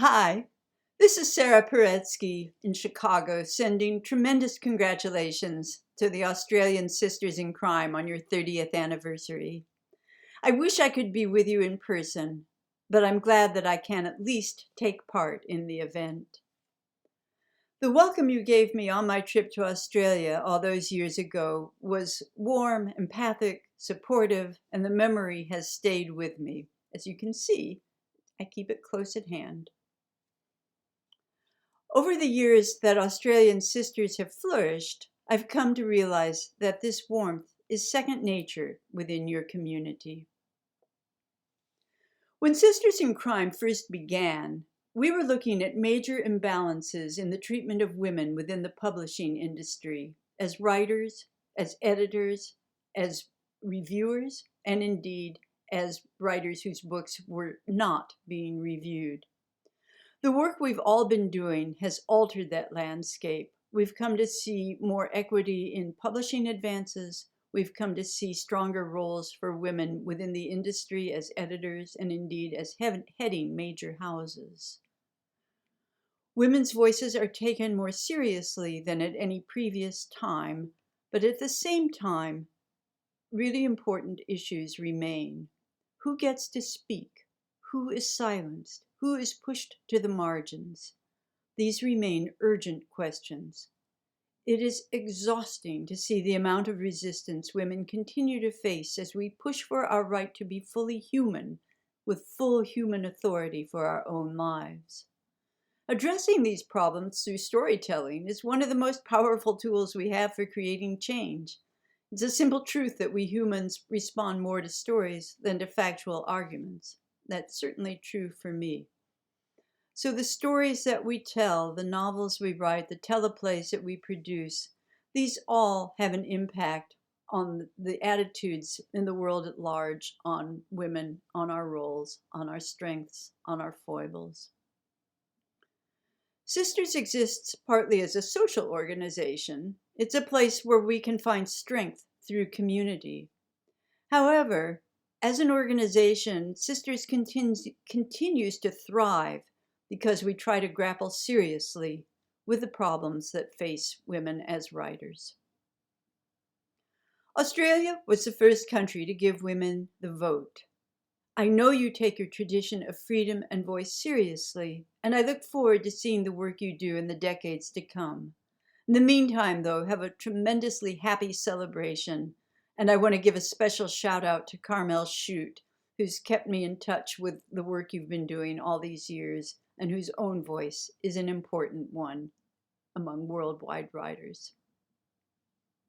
Hi, this is Sara Paretsky in Chicago, sending tremendous congratulations to the Australian Sisters in Crime on your 30th anniversary. I wish I could be with you in person, but I'm glad that I can at least take part in the event. The welcome you gave me on my trip to Australia all those years ago was warm, empathic, supportive, and the memory has stayed with me. As you can see, I keep it close at hand. Over the years that Australian sisters have flourished, I've come to realize that this warmth is second nature within your community. When Sisters in Crime first began, we were looking at major imbalances in the treatment of women within the publishing industry, as writers, as editors, as reviewers, and indeed as writers whose books were not being reviewed. The work we've all been doing has altered that landscape. We've come to see more equity in publishing advances. We've come to see stronger roles for women within the industry as editors and indeed as heading major houses. Women's voices are taken more seriously than at any previous time, but at the same time, really important issues remain. Who gets to speak? Who is silenced? Who is pushed to the margins? These remain urgent questions. It is exhausting to see the amount of resistance women continue to face as we push for our right to be fully human, with full human authority for our own lives. Addressing these problems through storytelling is one of the most powerful tools we have for creating change. It's a simple truth that we humans respond more to stories than to factual arguments. That's certainly true for me. So the stories that we tell, the novels we write, the teleplays that we produce, these all have an impact on the attitudes in the world at large, on women, on our roles, on our strengths, on our foibles. Sisters exists partly as a social organization. It's a place where we can find strength through community. However, as an organization, Sisters continues to thrive because we try to grapple seriously with the problems that face women as writers. Australia was the first country to give women the vote. I know you take your tradition of freedom and voice seriously, and I look forward to seeing the work you do in the decades to come. In the meantime, though, have a tremendously happy celebration, and I want to give a special shout out to Carmel Shute, who's kept me in touch with the work you've been doing all these years, and whose own voice is an important one among worldwide writers.